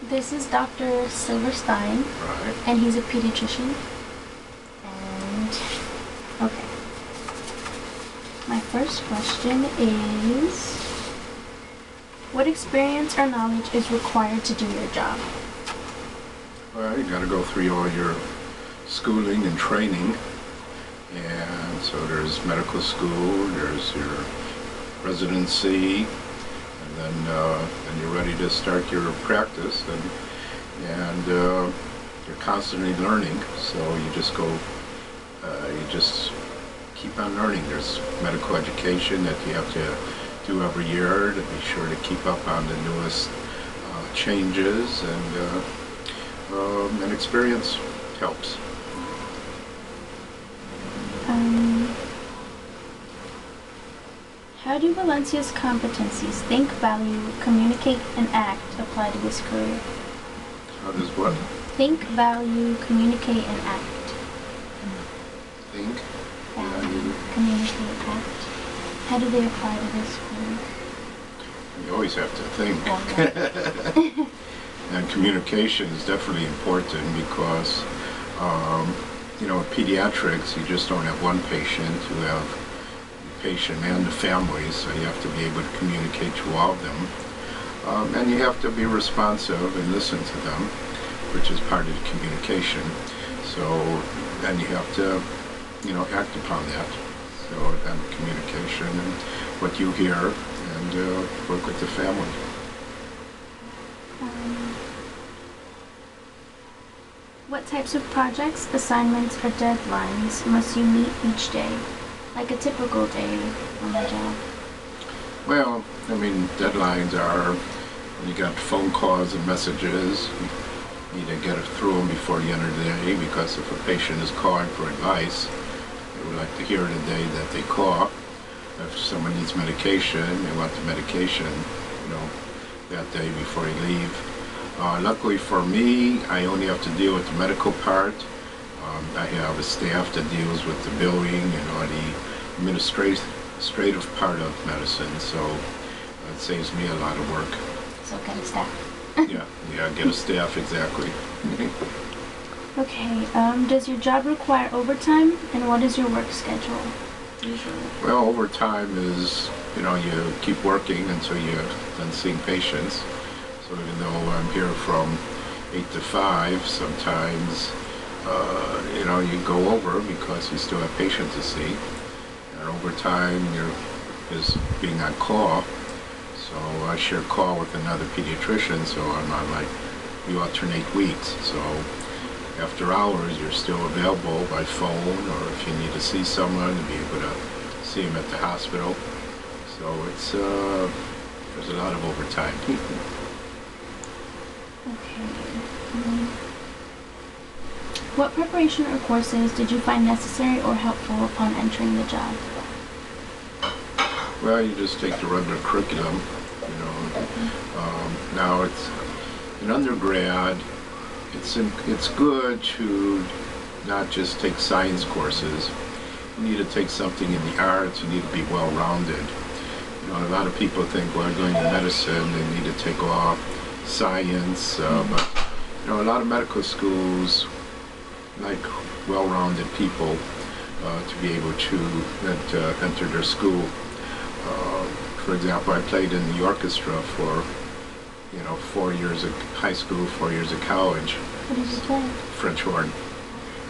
This is Dr. Silverstein, Right. and he's a pediatrician. And, okay. My first question is, what experience or knowledge is required to do your job? Well, you got to go through all your schooling and training. And so there's medical school, there's your residency, and then you're ready to start your practice, and you're constantly learning. So you just go, you just keep on learning. There's medical education that you have to do every year to be sure to keep up on the newest changes, and experience helps. How do Valencia's competencies, think, value, communicate, and act, apply to this career? How does what? Think, value, communicate, and act. Think, Value, communicate, act. How do they apply to this career? You always have to think. Okay. And communication is definitely important because, you know, with pediatrics, you just don't have one patient. You have the patient and the family, so you have to be able to communicate to all of them. And you have to be responsive and listen to them, which is part of the communication. So then you have to, you know, act upon that. So then communication and what you hear, and work with the family. What types of projects, assignments, or deadlines must you meet each day? Like a typical day on the job. Well, I mean, deadlines are when you got phone calls and messages. You need to get through them before the end of the day, because if a patient is calling for advice, they would like to hear the day that they call. If someone needs medication, they want the medication, you know, that day before they leave. Luckily for me, I only have to deal with the medical part. I have a staff that deals with the billing and all the administrative part of medicine, so it saves me a lot of work. So get a staff. Yeah, get a staff, exactly. Okay, does your job require overtime, and what is your work schedule usually? Well, overtime is, you know, you keep working until you're done seeing patients. So even though I'm here from 8 to 5, sometimes, you know, you go over because you still have patients to see. And overtime, is being on call. So I share call with another pediatrician, so I'm on, like, we alternate weeks. So after hours, you're still available by phone, or if you need to see someone, to be able to see them at the hospital. So it's, there's a lot of overtime. Okay. What preparation or courses did you find necessary or helpful upon entering the job? Well, you just take the regular curriculum, you know. Now it's an undergrad. It's good to not just take science courses. You need to take something in the arts. You need to be well-rounded. You know, a lot of people think, well, going to medicine, they need to take off science, but you know, a lot of medical schools like well-rounded people to be able to enter their school. For example, I played in the orchestra for, you know, 4 years of high school, 4 years of college. What did you play? French horn.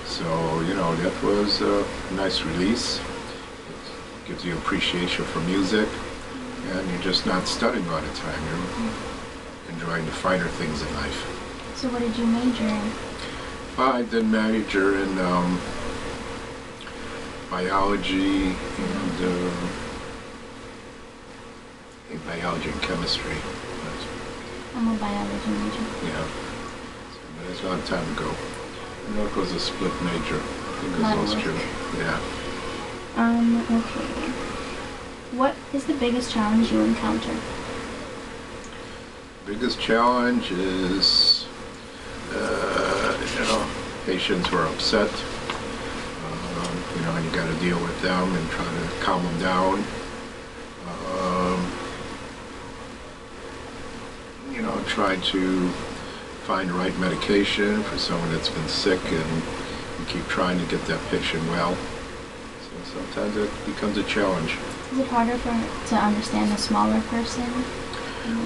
So, you know, that was a nice release. It gives you appreciation for music, and you're just not studying all the time. You're enjoying the finer things in life. So what did you major in? I did major in biology and biology and chemistry. I'm a biology major. Yeah, but it's a long time ago. I know it was a split major. I think it was those two. Yeah. Okay. What is the biggest challenge you encounter? Biggest challenge is, you know, patients who are upset. You know, and you got to deal with them and try to calm them down. You know, try to find the right medication for someone that's been sick, and you keep trying to get that patient well. So sometimes it becomes a challenge. Is it harder to understand a smaller person?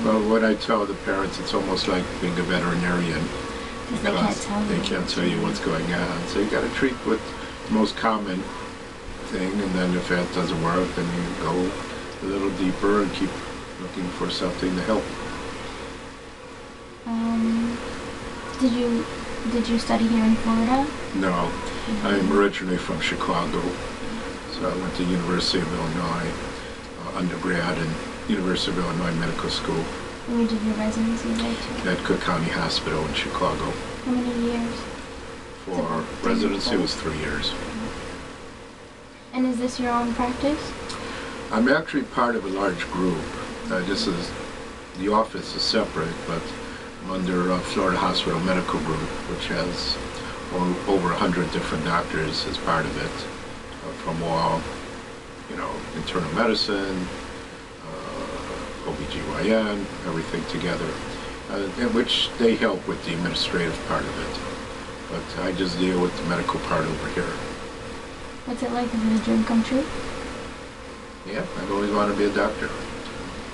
Well, what I tell the parents, it's almost like being a veterinarian. Because they can't tell you. They can't tell you what's going on. So you got to treat with the most common thing, and then if that doesn't work, then you go a little deeper and keep looking for something to help. Did you study here in Florida? No, I'm originally from Chicago, so I went to University of Illinois undergrad and University of Illinois Medical School. And you did your residency there too? At Cook County Hospital in Chicago. How many years? For residency, it was 3 years. And is this your own practice? I'm actually part of a large group. The office is separate, but I'm under Florida Hospital Medical Group, which has over 100 different doctors as part of it, from all, internal medicine, OBGYN, everything together, in which they help with the administrative part of it. But I just deal with the medical part over here. What's it like? Is it a dream come true? Yeah, I've always wanted to be a doctor.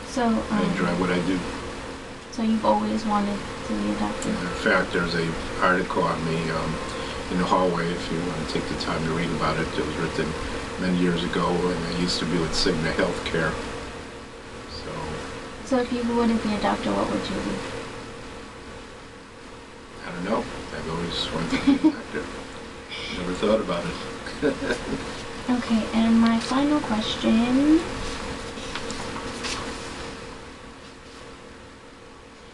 So, I enjoy what I do. So you've always wanted to be a doctor? In fact, there's an article on me in the hallway, if you want to take the time to read about it. It was written many years ago, and I used to be with Cigna Healthcare. So if you wouldn't be a doctor, what would you be? I don't know. I've always wanted to be a doctor. Never thought about it. Okay, and my final question.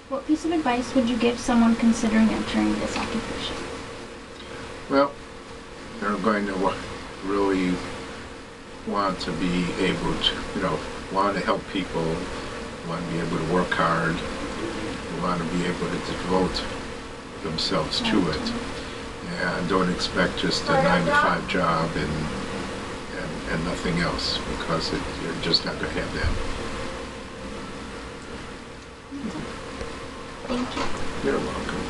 What piece of advice would you give someone considering entering this occupation? Well, they're going to really want to be able to, want to help people, want to be able to work hard, want to be able to devote themselves to it, and don't expect just a 9-to-5 job and nothing else, because you're just not going to have that. Thank you. You're welcome.